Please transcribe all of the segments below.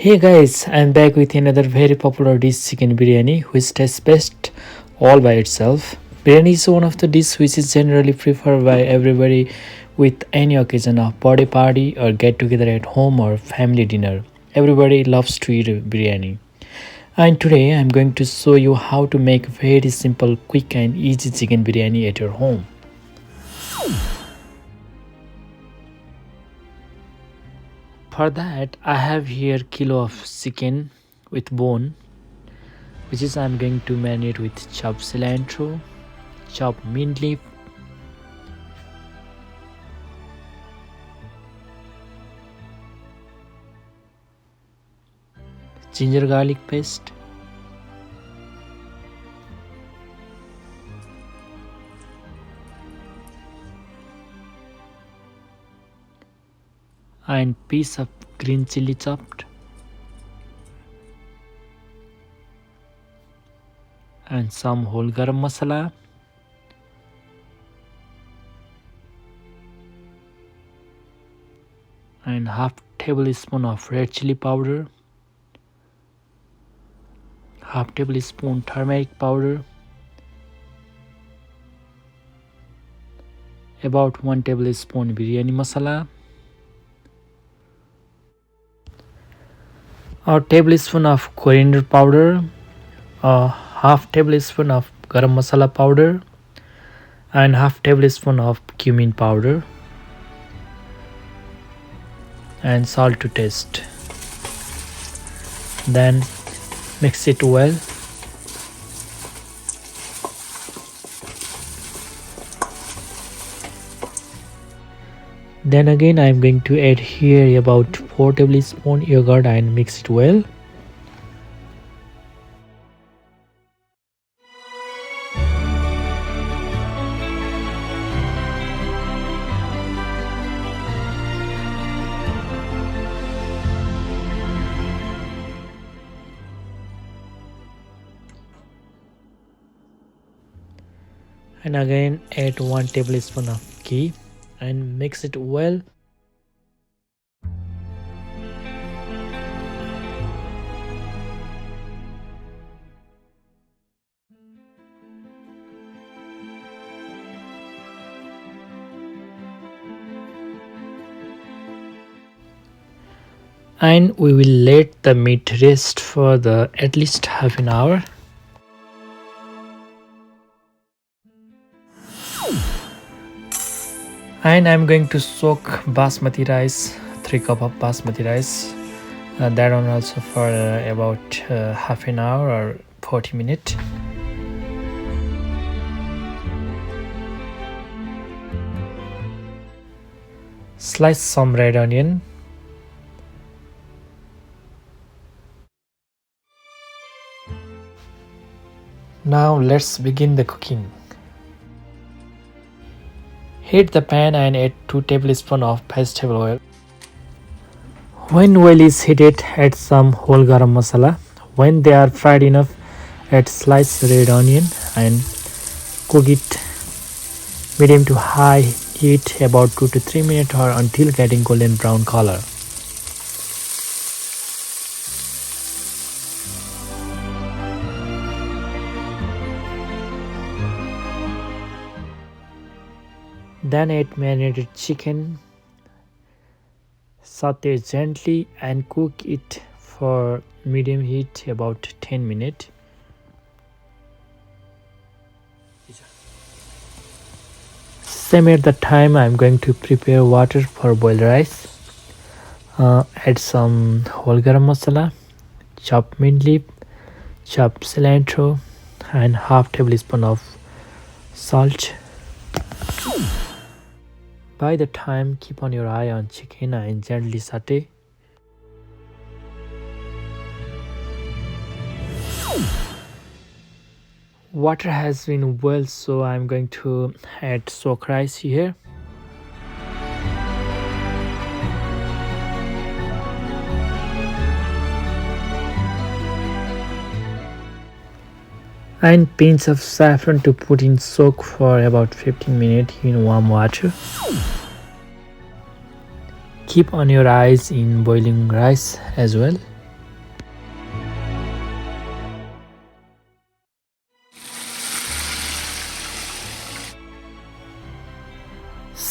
Hey guys, I'm back with another very popular dish, chicken biryani, which tastes best all by itself. Biryani is one of the dishes which is generally preferred by everybody with any occasion of birthday party or get together at home or family dinner. Everybody loves to eat biryani. And today I'm going to show you how to make very simple, quick and easy chicken biryani at your home. For that I have here kilo of chicken with bone, which is I'm going to marinate with chopped cilantro, chopped mint leaf, ginger garlic paste, and piece of green chili chopped, and some whole garam masala, and half tablespoon of red chili powder, half tablespoon turmeric powder, about 1 tablespoon biryani masala, a tablespoon of coriander powder, a half tablespoon of garam masala powder, and half tablespoon of cumin powder, and salt to taste. Then mix it well. Then again I am going to add here about 4 tablespoon yogurt and mix it well. And again add 1 tablespoon of ghee and mix it well. And we will let the meat rest for at least half an hour. And I'm going to soak basmati rice, 3 cup of basmati rice, that one also for about half an hour or 40 minutes. Slice some red onion. Now let's begin the cooking. Heat the pan and add 2 tablespoons of vegetable oil. When oil is heated, add some whole garam masala. When they are fried enough, add sliced red onion and cook it medium to high heat about 2 to 3 minutes or until getting golden brown color. Then add marinated chicken, saute gently and cook it for medium heat about 10 minutes. Same at the time I am going to prepare water for boiled rice. Add some whole garam masala, chopped mint leaf, chopped cilantro and half tablespoon of salt. By the time, keep on your eye on chicken and gently saute. Water has been boiled, so I'm going to add soaked rice here. And pinch of saffron to put in soak for about 15 minutes in warm water. Keep on your eyes in boiling rice as well.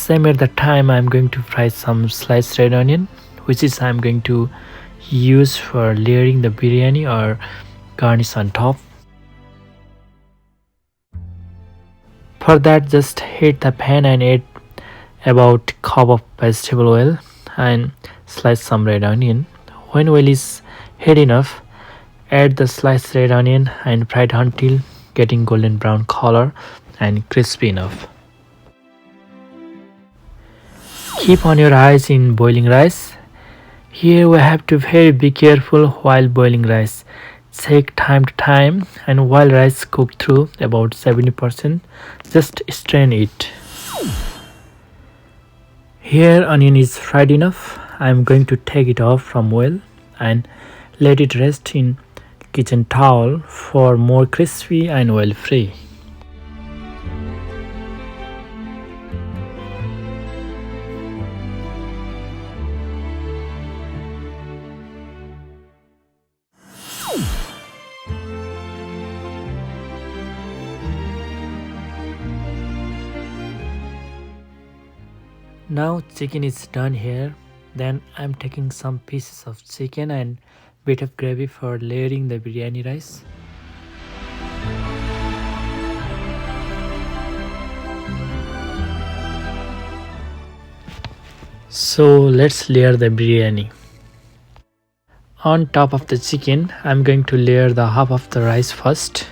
same at the time I'm going to fry some sliced red onion, which is I'm going to use for layering the biryani or garnish on top. For that, just heat the pan and add about cup of vegetable oil and slice some red onion. When oil is heat enough, add the sliced red onion and fry it until getting golden brown color and crispy enough. Keep on your eyes in boiling rice. Here we have to be careful while boiling rice. Check time to time, and while rice cooked through about 70%, just strain it. Here onion is fried enough. I am going to take it off from oil and let it rest in kitchen towel for more crispy and oil free. Now chicken is done here. Then I'm taking some pieces of chicken and bit of gravy for layering the biryani rice. So let's layer the biryani. On top of the chicken, I'm going to layer the half of the rice first.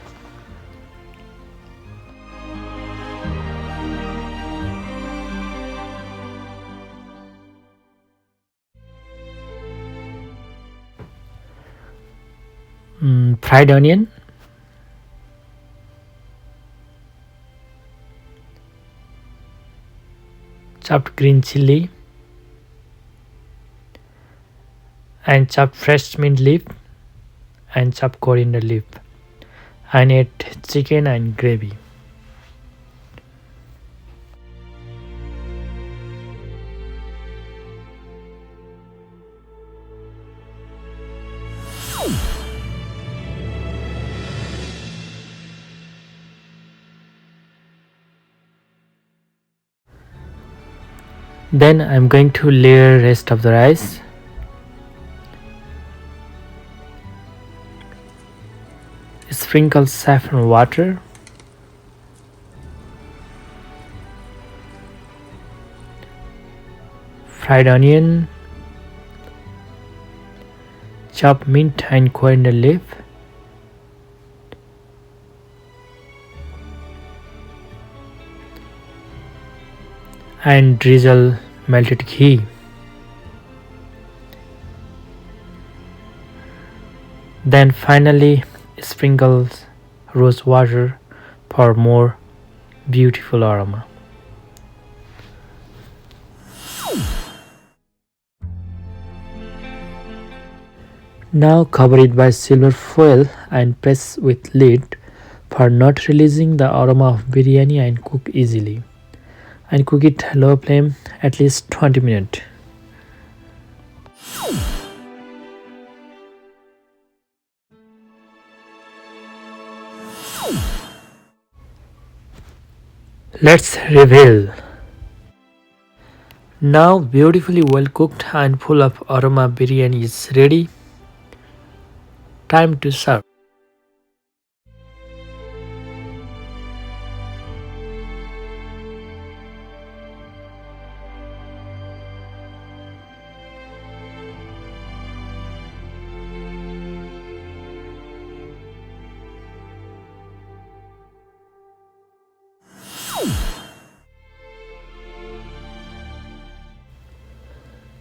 Fried onion, chopped green chili, and chopped fresh mint leaf and chopped coriander leaf, and add chicken and gravy. Then I'm going to layer rest of the rice. Sprinkle saffron water. Fried onion. Chopped mint and coriander leaf. And drizzle melted ghee. Then finally sprinkle rose water for more beautiful aroma. Now cover it by silver foil and press with lid for not releasing the aroma of biryani and cook easily. And cook it low flame at least 20 minutes. Let's reveal. Now beautifully well cooked and full of aroma biryani is ready. Time to serve.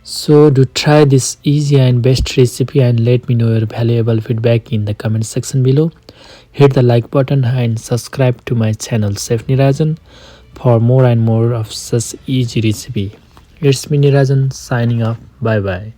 So do try this easy and best recipe and let me know your valuable feedback in the comment section below. Hit the like button and subscribe to my channel Chef Nirajan for more and more of such easy recipe. It's me Nirajan signing off. Bye bye.